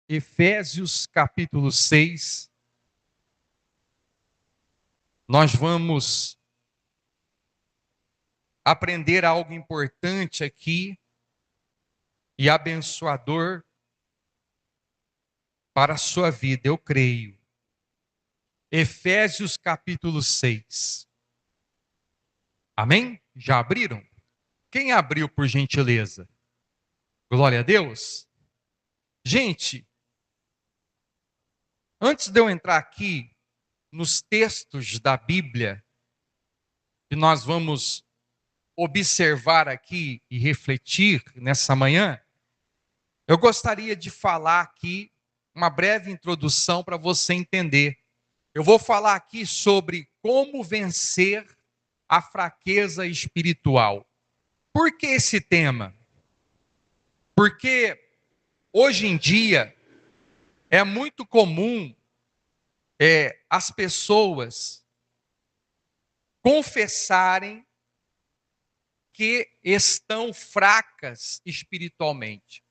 Efésios capítulo 6, nós vamos aprender algo importante aqui e abençoador para a sua vida, eu creio. Efésios capítulo 6. Amém? Já abriram? Quem abriu, por gentileza? Glória a Deus. Gente, antes de eu entrar aqui nos textos da Bíblia, que nós vamos observar aqui e refletir nessa manhã, eu gostaria de falar aqui uma breve introdução para você entender. Eu vou falar aqui sobre como vencer a fraqueza espiritual. Por que esse tema? Porque hoje em dia é muito comum as pessoas confessarem que estão fracas espiritualmente.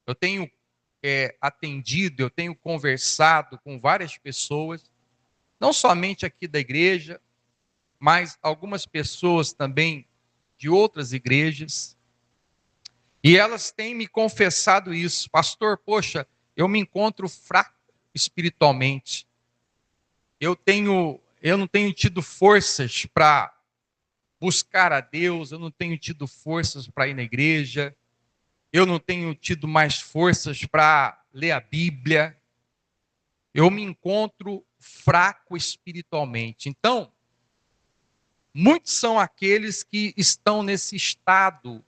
Eu tenho atendido, eu tenho conversado com várias pessoas, não somente aqui da igreja, mas algumas pessoas também de outras igrejas, e elas têm me confessado isso. Pastor, poxa, eu me encontro fraco espiritualmente. Eu não tenho tido forças para buscar a Deus, eu não tenho tido forças para ir na igreja, eu não tenho tido mais forças para ler a Bíblia. Eu me encontro fraco espiritualmente. Então, muitos são aqueles que estão nesse estado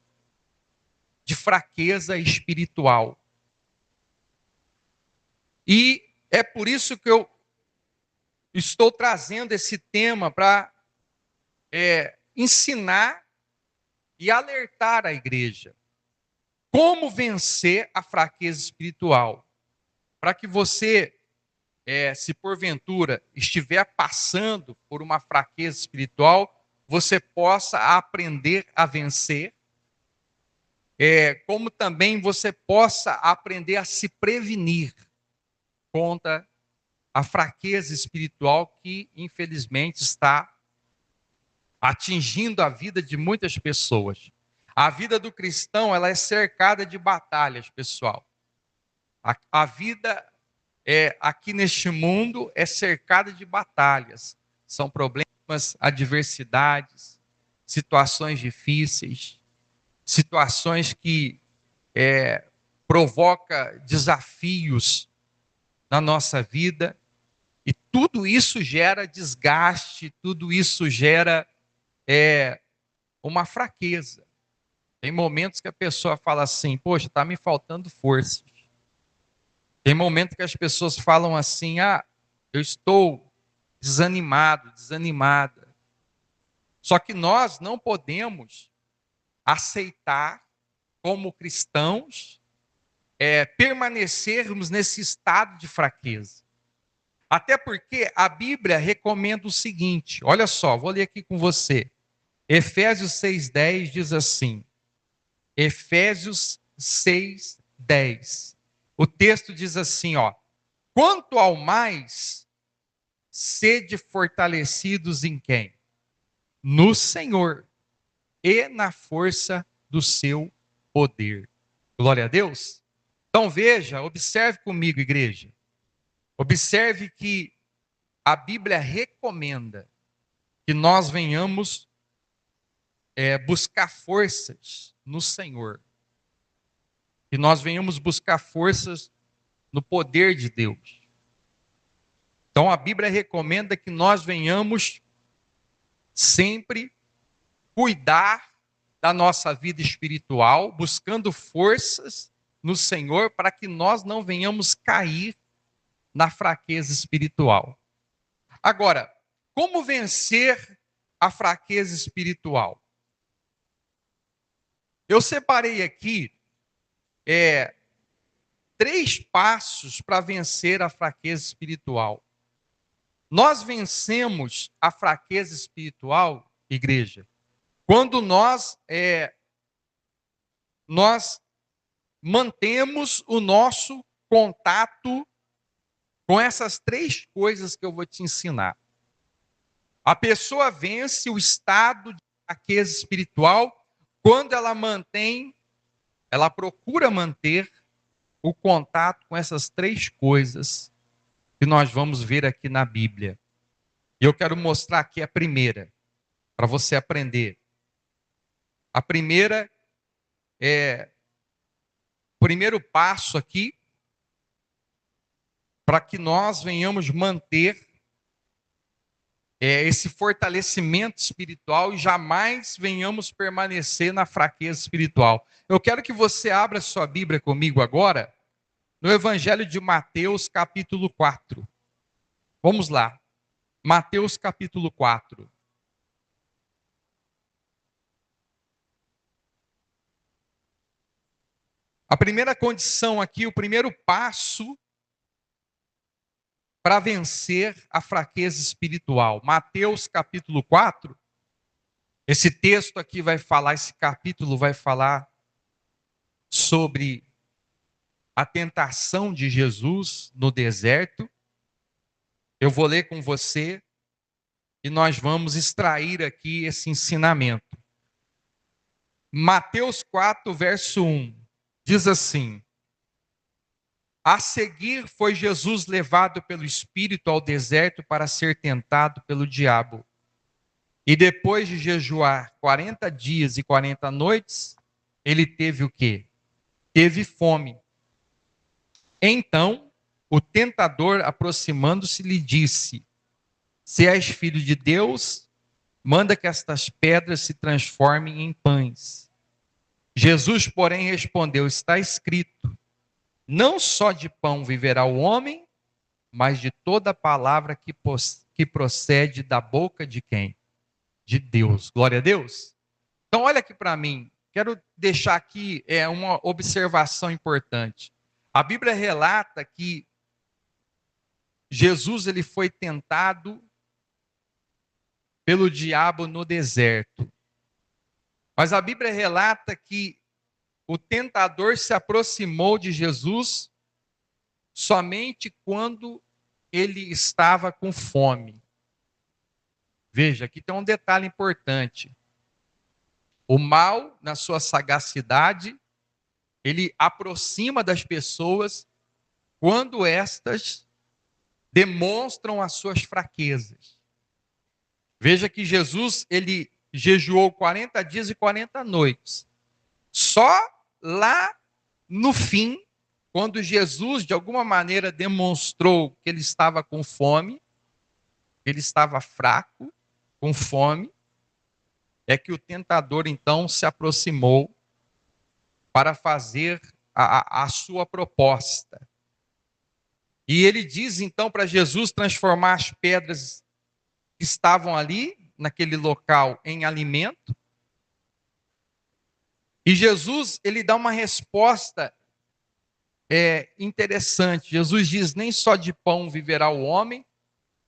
de fraqueza espiritual. E é por isso que eu estou trazendo esse tema para ensinar e alertar a igreja. Como vencer a fraqueza espiritual? Para que você, se porventura estiver passando por uma fraqueza espiritual, você possa aprender a vencer. Como também você possa aprender a se prevenir contra a fraqueza espiritual que, infelizmente, está atingindo a vida de muitas pessoas. A vida do cristão, ela é cercada de batalhas, pessoal. A vida aqui neste mundo é cercada de batalhas. São problemas, adversidades, situações difíceis, situações que provoca desafios na nossa vida, e tudo isso gera desgaste, tudo isso gera uma fraqueza. Tem momentos que a pessoa fala assim, poxa, está me faltando forças. Tem momentos que as pessoas falam assim, eu estou desanimado, desanimada. Só que nós não podemos aceitar, como cristãos, permanecermos nesse estado de fraqueza. Até porque a Bíblia recomenda o seguinte, olha só, vou ler aqui com você. Efésios 6,10 diz assim, Efésios 6,10. O texto diz assim, quanto ao mais, sede fortalecidos em quem? No Senhor e na força do seu poder. Glória a Deus. Então veja, observe comigo, igreja. Observe que a Bíblia recomenda que nós venhamos buscar forças no Senhor. Que nós venhamos buscar forças no poder de Deus. Então a Bíblia recomenda que nós venhamos sempre cuidar da nossa vida espiritual, buscando forças no Senhor para que nós não venhamos cair na fraqueza espiritual. Agora, como vencer a fraqueza espiritual? Eu separei aqui 3 passos para vencer a fraqueza espiritual. Nós vencemos a fraqueza espiritual, igreja, quando nós mantemos o nosso contato com essas três coisas que eu vou te ensinar. A pessoa vence o estado de fraqueza espiritual quando ela procura manter o contato com essas três coisas que nós vamos ver aqui na Bíblia. E eu quero mostrar aqui a primeira, para você aprender. A primeira é o primeiro passo aqui para que nós venhamos manter esse fortalecimento espiritual e jamais venhamos permanecer na fraqueza espiritual. Eu quero que você abra sua Bíblia comigo agora, no Evangelho de Mateus, capítulo 4. Vamos lá. Mateus, capítulo 4. A primeira condição aqui, o primeiro passo para vencer a fraqueza espiritual. Mateus capítulo 4, esse texto aqui vai falar, esse capítulo vai falar sobre a tentação de Jesus no deserto. Eu vou ler com você e nós vamos extrair aqui esse ensinamento. Mateus 4, verso 1, diz assim: a seguir foi Jesus levado pelo Espírito ao deserto para ser tentado pelo diabo. E depois de jejuar 40 dias e 40 noites, ele teve o quê? Teve fome. Então, o tentador, aproximando-se, lhe disse: se és filho de Deus, manda que estas pedras se transformem em pães. Jesus, porém, respondeu: está escrito, não só de pão viverá o homem, mas de toda palavra que procede da boca de quem? De Deus. Glória a Deus. Então, olha aqui para mim. Quero deixar aqui uma observação importante. A Bíblia relata que Jesus ele foi tentado pelo diabo no deserto. Mas a Bíblia relata que o tentador se aproximou de Jesus somente quando ele estava com fome. Veja, aqui tem um detalhe importante. O mal, na sua sagacidade, ele aproxima das pessoas quando estas demonstram as suas fraquezas. Veja que Jesus, ele jejuou 40 dias e 40 noites. Só lá no fim, quando Jesus, de alguma maneira, demonstrou que ele estava com fome, ele estava fraco, com fome, é que o tentador, então, se aproximou para fazer a sua proposta. E ele diz, então, para Jesus transformar as pedras que estavam ali, naquele local, em alimento. E Jesus, ele dá uma resposta interessante. Jesus diz, nem só de pão viverá o homem,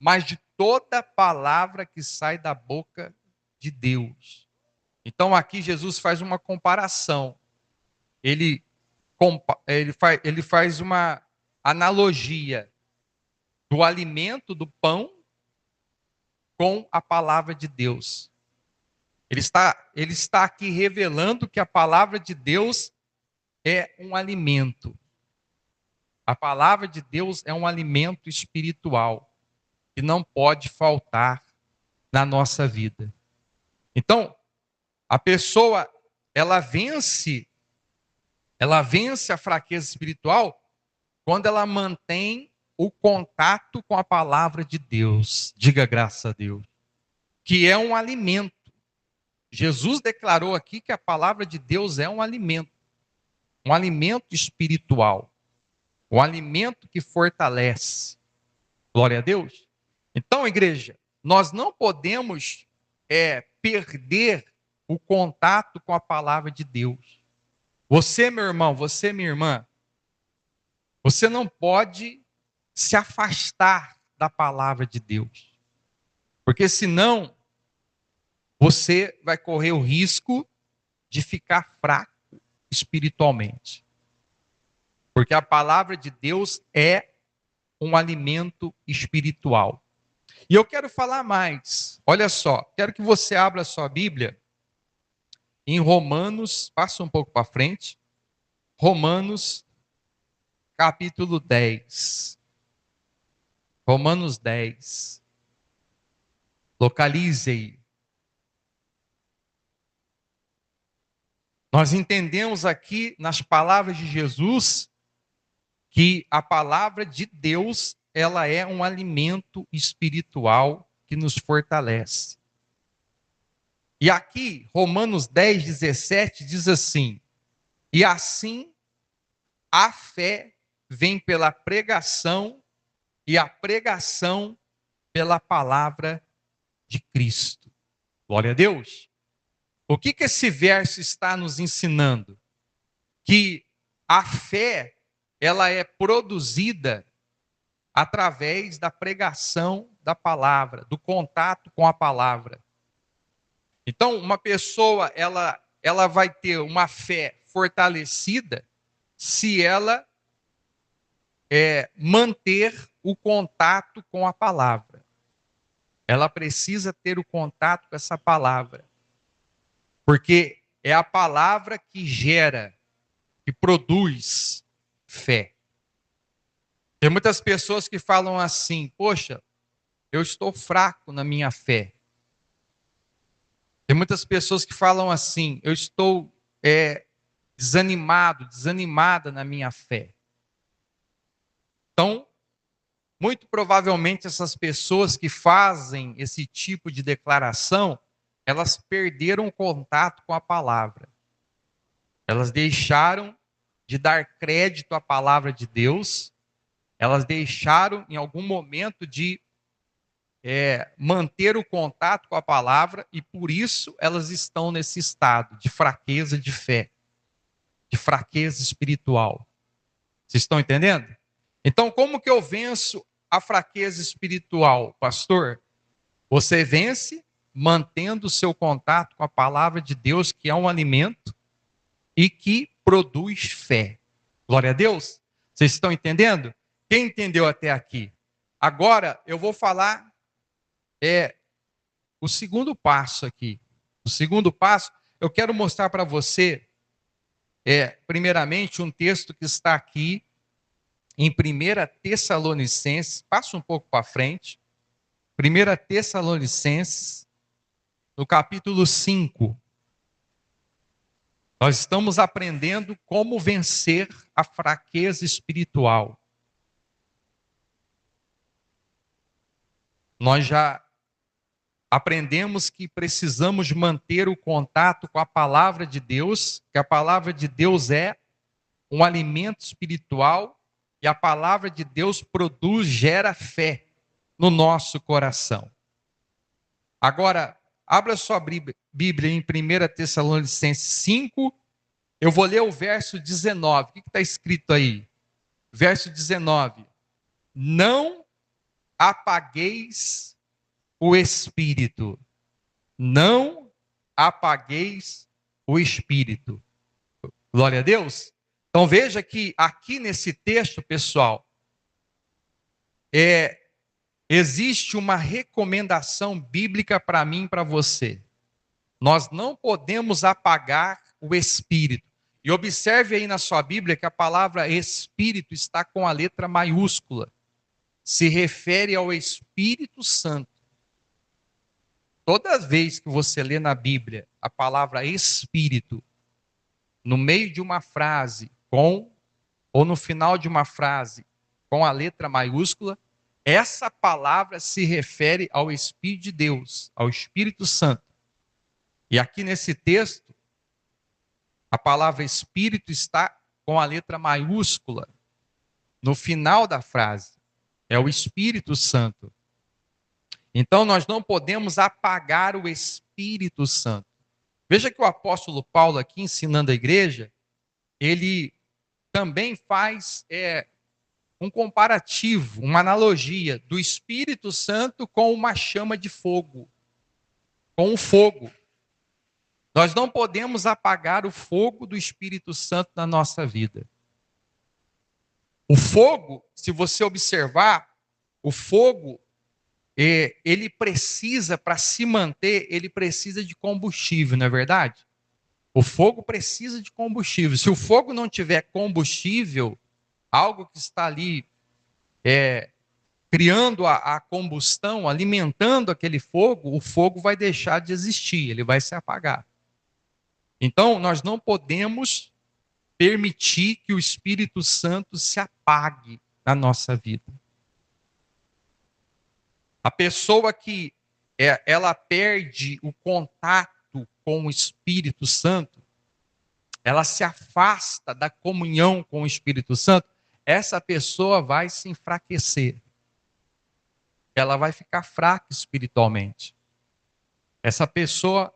mas de toda palavra que sai da boca de Deus. Então aqui Jesus faz uma comparação. Ele faz uma analogia do alimento, do pão, com a palavra de Deus. Ele está aqui revelando que a palavra de Deus é um alimento. A palavra de Deus é um alimento espiritual que não pode faltar na nossa vida. Então, a pessoa, ela vence a fraqueza espiritual quando ela mantém o contato com a palavra de Deus. Diga graças a Deus. Que é um alimento. Jesus declarou aqui que a palavra de Deus é um alimento espiritual, um alimento que fortalece. Glória a Deus. Então, igreja, nós não podemos perder o contato com a palavra de Deus. Você, meu irmão, você, minha irmã, você não pode se afastar da palavra de Deus. Porque senão você vai correr o risco de ficar fraco espiritualmente. Porque a palavra de Deus é um alimento espiritual. E eu quero falar mais. Olha só, quero que você abra a sua Bíblia em Romanos, passa um pouco para frente. Romanos, capítulo 10. Romanos 10. Localize aí. Nós entendemos aqui nas palavras de Jesus que a palavra de Deus, ela é um alimento espiritual que nos fortalece. E aqui, Romanos 10, 17 diz assim: e assim a fé vem pela pregação e a pregação pela palavra de Cristo. Glória a Deus. O que esse verso está nos ensinando? Que a fé, ela é produzida através da pregação da palavra, do contato com a palavra. Então, uma pessoa, ela vai ter uma fé fortalecida se ela manter o contato com a palavra. Ela precisa ter o contato com essa palavra. Porque é a palavra que gera, que produz fé. Tem muitas pessoas que falam assim: poxa, eu estou fraco na minha fé. Tem muitas pessoas que falam assim: eu estou desanimado, desanimada na minha fé. Então, muito provavelmente essas pessoas que fazem esse tipo de declaração, elas perderam o contato com a palavra. Elas deixaram de dar crédito à palavra de Deus. Elas deixaram em algum momento de manter o contato com a palavra e por isso elas estão nesse estado de fraqueza de fé, de fraqueza espiritual. Vocês estão entendendo? Então, como que eu venço a fraqueza espiritual, pastor? Você vence mantendo o seu contato com a palavra de Deus, que é um alimento e que produz fé. Glória a Deus. Vocês estão entendendo? Quem entendeu até aqui? Agora eu vou falar o segundo passo aqui. O segundo passo, eu quero mostrar para você, primeiramente, um texto que está aqui em 1 Tessalonicenses, passa um pouco para frente, 1 Tessalonicenses, no capítulo 5. Nós estamos aprendendo como vencer a fraqueza espiritual. Nós já aprendemos que precisamos manter o contato com a palavra de Deus, que a palavra de Deus é um alimento espiritual e a palavra de Deus produz, gera fé no nosso coração. Agora, abra sua Bíblia em 1 Tessalonicenses 5, eu vou ler o verso 19. O que está escrito aí? Verso 19. Não apagueis o espírito. Não apagueis o espírito. Glória a Deus. Então veja que aqui nesse texto, pessoal, existe uma recomendação bíblica para mim e para você. Nós não podemos apagar o espírito. E observe aí na sua Bíblia que a palavra espírito está com a letra maiúscula. Se refere ao Espírito Santo. Toda vez que você lê na Bíblia a palavra espírito, no meio de uma frase ou no final de uma frase com a letra maiúscula, essa palavra se refere ao Espírito de Deus, ao Espírito Santo. E aqui nesse texto, a palavra espírito está com a letra maiúscula no final da frase. É o Espírito Santo. Então nós não podemos apagar o Espírito Santo. Veja que o apóstolo Paulo aqui ensinando a igreja, ele também faz um comparativo, uma analogia do Espírito Santo com uma chama de fogo, com o fogo. Nós não podemos apagar o fogo do Espírito Santo na nossa vida. O fogo, se você observar, o fogo, ele precisa, para se manter, ele precisa de combustível, não é verdade? O fogo precisa de combustível. Se o fogo não tiver combustível, algo que está ali criando a combustão, alimentando aquele fogo, o fogo vai deixar de existir, ele vai se apagar. Então, nós não podemos permitir que o Espírito Santo se apague na nossa vida. A pessoa que ela perde o contato com o Espírito Santo, ela se afasta da comunhão com o Espírito Santo, essa pessoa vai se enfraquecer. Ela vai ficar fraca espiritualmente. Essa pessoa,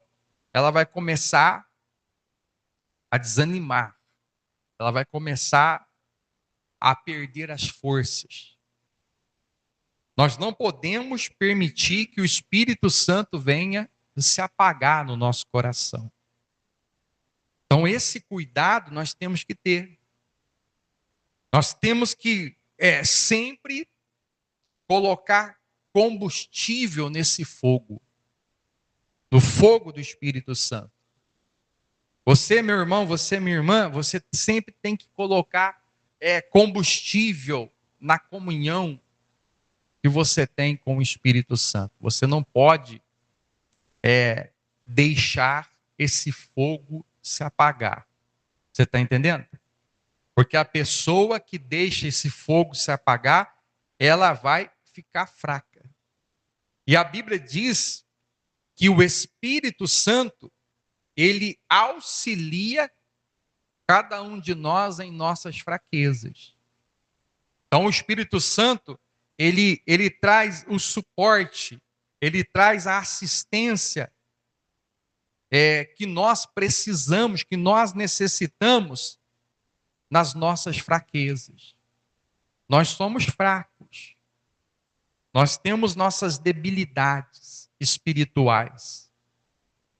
ela vai começar a desanimar. Ela vai começar a perder as forças. Nós não podemos permitir que o Espírito Santo venha se apagar no nosso coração. Então, esse cuidado nós temos que ter. Nós temos que sempre colocar combustível nesse fogo, no fogo do Espírito Santo. Você, meu irmão, você, minha irmã, você sempre tem que colocar combustível na comunhão que você tem com o Espírito Santo. Você não pode deixar esse fogo se apagar. Você está entendendo? Porque a pessoa que deixa esse fogo se apagar, ela vai ficar fraca. E a Bíblia diz que o Espírito Santo, ele auxilia cada um de nós em nossas fraquezas. Então o Espírito Santo, ele traz o suporte, ele traz a assistência que nós precisamos, que nós necessitamos nas nossas fraquezas. Nós somos fracos. Nós temos nossas debilidades espirituais.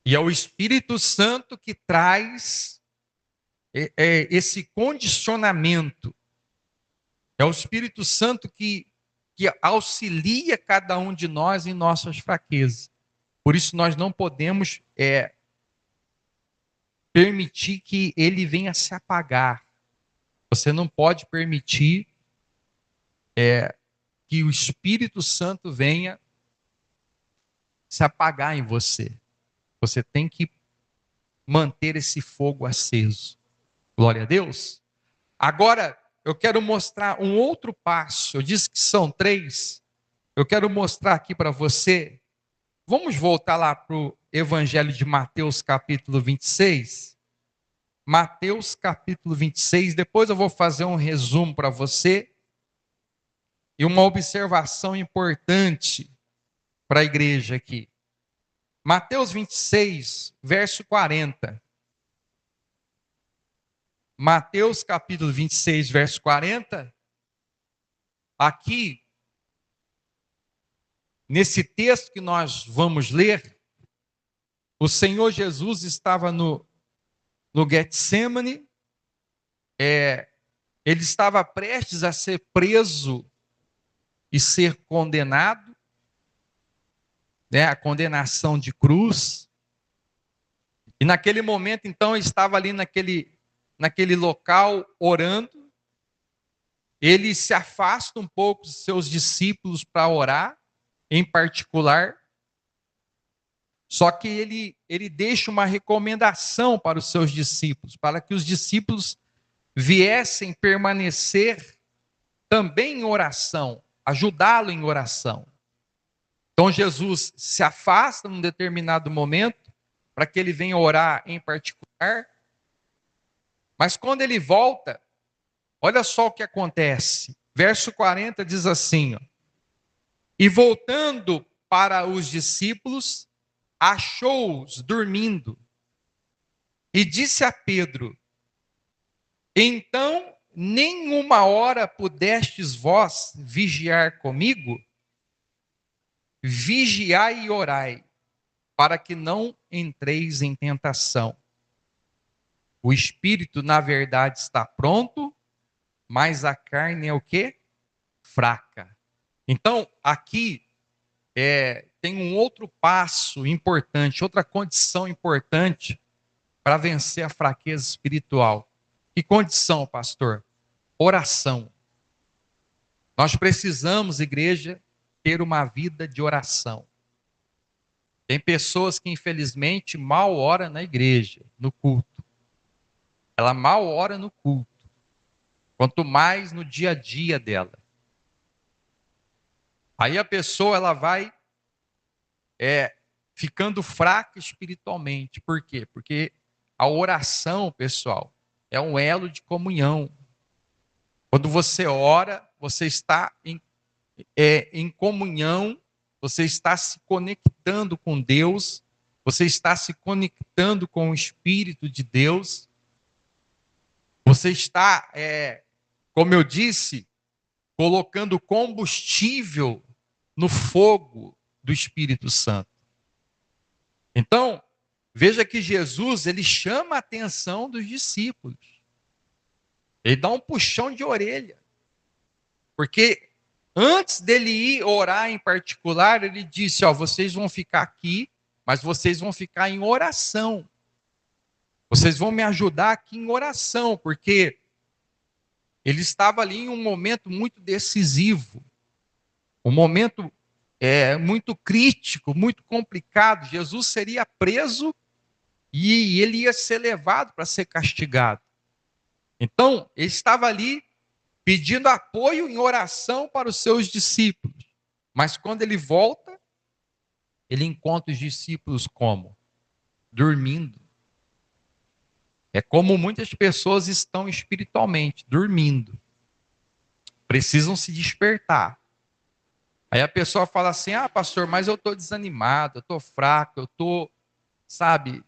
E é o Espírito Santo que traz esse condicionamento. É o Espírito Santo que auxilia cada um de nós em nossas fraquezas. Por isso nós não podemos permitir que ele venha se apagar. Você não pode permitir que o Espírito Santo venha se apagar em você. Você tem que manter esse fogo aceso. Glória a Deus. Agora, eu quero mostrar um outro passo. Eu disse que são 3. Eu quero mostrar aqui para você. Vamos voltar lá para o Evangelho de Mateus, capítulo 26. Mateus, capítulo 26. Depois eu vou fazer um resumo para você. E uma observação importante para a igreja aqui. Mateus 26, verso 40. Mateus capítulo 26, verso 40. Aqui, nesse texto que nós vamos ler, o Senhor Jesus estava no Getsemane, ele estava prestes a ser preso e ser condenado, a condenação de cruz. E naquele momento, então, ele estava ali naquele local orando. Ele se afasta um pouco dos seus discípulos para orar, em particular. Só que ele deixa uma recomendação para os seus discípulos, para que os discípulos viessem permanecer também em oração, ajudá-lo em oração. Então Jesus se afasta num determinado momento, para que ele venha orar em particular. Mas quando ele volta, olha só o que acontece. Verso 40 diz assim: e voltando para os discípulos, achou-os dormindo. E disse a Pedro: então, nem uma hora pudestes vós vigiar comigo? Vigiai e orai, para que não entreis em tentação. O espírito, na verdade, está pronto, mas a carne é o quê? Fraca. Então, aqui tem um outro passo importante, outra condição importante para vencer a fraqueza espiritual. Que condição, pastor? Oração. Nós precisamos, igreja, ter uma vida de oração. Tem pessoas que, infelizmente, mal oram na igreja, no culto. Ela mal ora no culto. Quanto mais no dia a dia dela. Aí a pessoa ela vai ficando fraca espiritualmente. Por quê? Porque a oração, pessoal, é um elo de comunhão. Quando você ora, você está em comunhão, você está se conectando com Deus, você está se conectando com o Espírito de Deus, você está, como eu disse, colocando combustível no fogo do Espírito Santo. Então, veja que Jesus, ele chama a atenção dos discípulos. Ele dá um puxão de orelha. Porque antes dele ir orar em particular, ele disse, vocês vão ficar aqui, mas vocês vão ficar em oração. Vocês vão me ajudar aqui em oração, porque ele estava ali em um momento muito decisivo. Um momento muito crítico, muito complicado. Jesus seria preso e ele ia ser levado para ser castigado. Então, ele estava ali pedindo apoio em oração para os seus discípulos. Mas quando ele volta, ele encontra os discípulos como? Dormindo. É como muitas pessoas estão espiritualmente, dormindo. Precisam se despertar. Aí a pessoa fala assim, pastor, mas eu estou desanimado, eu estou fraco, eu estou, sabe,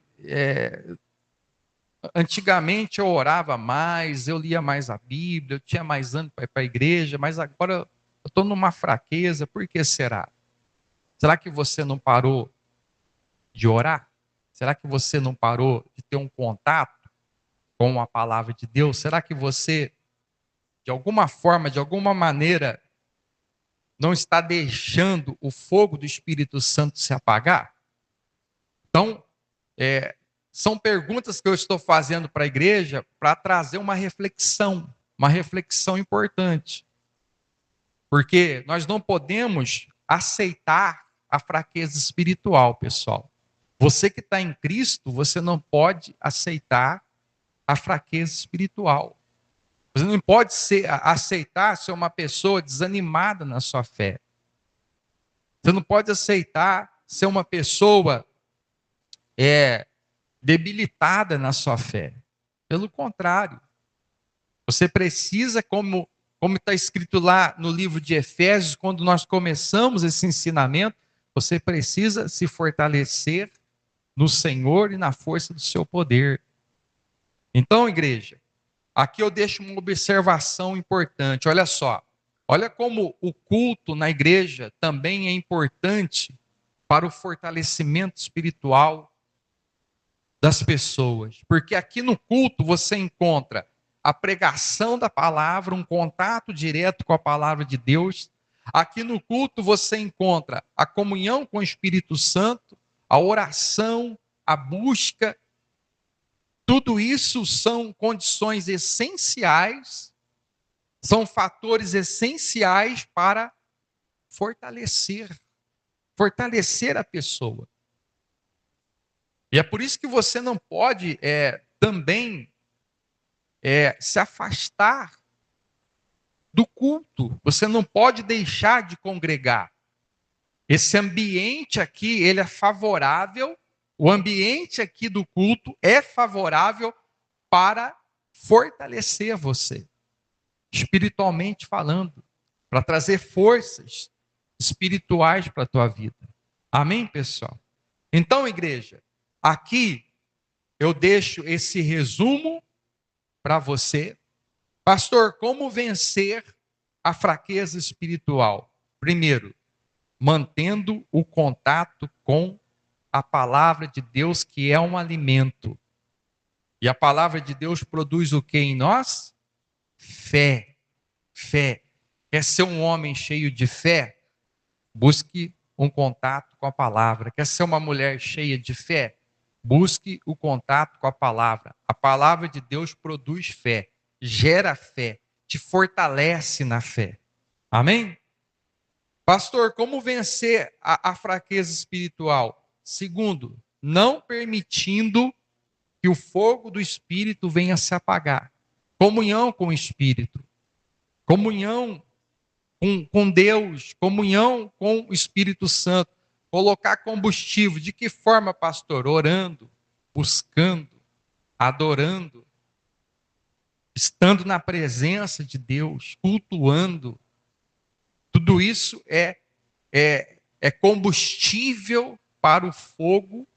antigamente eu orava mais, eu lia mais a Bíblia, eu tinha mais ânimo para ir para a igreja, mas agora eu estou numa fraqueza, por que será? Será que você não parou de orar? Será que você não parou de ter um contato com a palavra de Deus? Será que você, de alguma forma, de alguma maneira, não está deixando o fogo do Espírito Santo se apagar? Então, são perguntas que eu estou fazendo para a igreja para trazer uma reflexão importante. Porque nós não podemos aceitar a fraqueza espiritual, pessoal. Você que está em Cristo, você não pode aceitar a fraqueza espiritual. Você não pode aceitar ser uma pessoa desanimada na sua fé. Você não pode aceitar ser uma pessoa debilitada na sua fé. Pelo contrário, você precisa, como está escrito lá no livro de Efésios, quando nós começamos esse ensinamento, você precisa se fortalecer no Senhor e na força do seu poder. Então, igreja, aqui eu deixo uma observação importante. Olha só. Olha como o culto na igreja também é importante para o fortalecimento espiritual das pessoas. Porque aqui no culto você encontra a pregação da palavra, um contato direto com a palavra de Deus. Aqui no culto você encontra a comunhão com o Espírito Santo, a oração, a busca. Tudo isso são condições essenciais, são fatores essenciais para fortalecer a pessoa. E é por isso que você não pode também se afastar do culto. Você não pode deixar de congregar. Esse ambiente aqui, ele é favorável. O ambiente aqui do culto é favorável para fortalecer você, espiritualmente falando, para trazer forças espirituais para a tua vida. Amém, pessoal? Então, igreja, aqui eu deixo esse resumo para você. Pastor, como vencer a fraqueza espiritual? Primeiro, mantendo o contato com a palavra de Deus, que é um alimento. E a palavra de Deus produz o que em nós? Fé. Fé. Quer ser um homem cheio de fé? Busque um contato com a palavra. Quer ser uma mulher cheia de fé? Busque o contato com a palavra. A palavra de Deus produz fé, gera fé, te fortalece na fé. Amém? Pastor, como vencer a fraqueza espiritual? Segundo, não permitindo que o fogo do Espírito venha se apagar. Comunhão com o Espírito. Comunhão com Deus, comunhão com o Espírito Santo, colocar combustível. De que forma, pastor? Orando, buscando, adorando, estando na presença de Deus, cultuando. Tudo isso é combustível para o fogo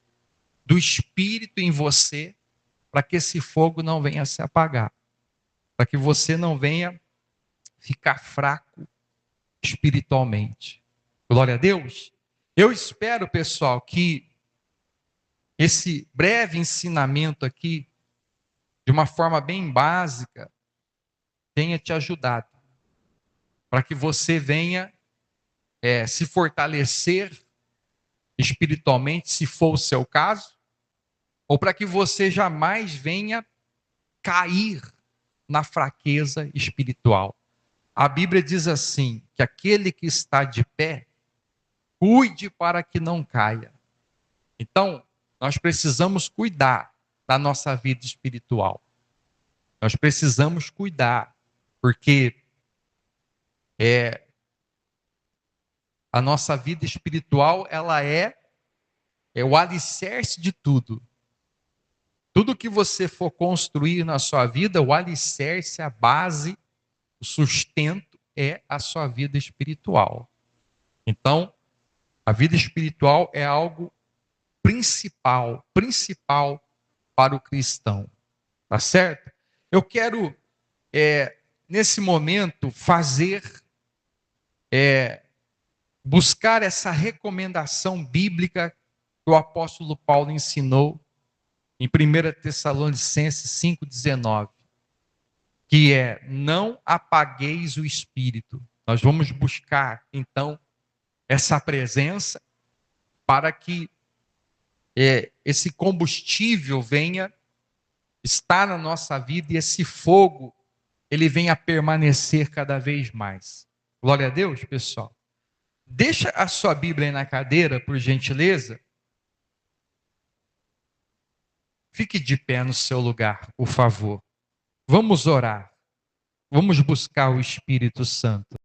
do Espírito em você, para que esse fogo não venha se apagar, para que você não venha ficar fraco espiritualmente. Glória a Deus. Eu espero, pessoal, que esse breve ensinamento aqui, de uma forma bem básica, tenha te ajudado, para que você venha se fortalecer espiritualmente, se for o seu caso, ou para que você jamais venha cair na fraqueza espiritual. A Bíblia diz assim, que aquele que está de pé, cuide para que não caia. Então, nós precisamos cuidar da nossa vida espiritual. Nós precisamos cuidar, porque a nossa vida espiritual, ela é o alicerce de tudo. Tudo que você for construir na sua vida, o alicerce, a base, o sustento é a sua vida espiritual. Então, a vida espiritual é algo principal para o cristão. Tá certo? Eu quero, nesse momento, buscar essa recomendação bíblica que o apóstolo Paulo ensinou em 1 Tessalonicenses 5,19, que é: não apagueis o espírito. Nós vamos buscar, então, essa presença para que esse combustível venha estar na nossa vida e esse fogo, ele venha a permanecer cada vez mais. Glória a Deus, pessoal. Deixa a sua Bíblia aí na cadeira, por gentileza. Fique de pé no seu lugar, por favor. Vamos orar. Vamos buscar o Espírito Santo.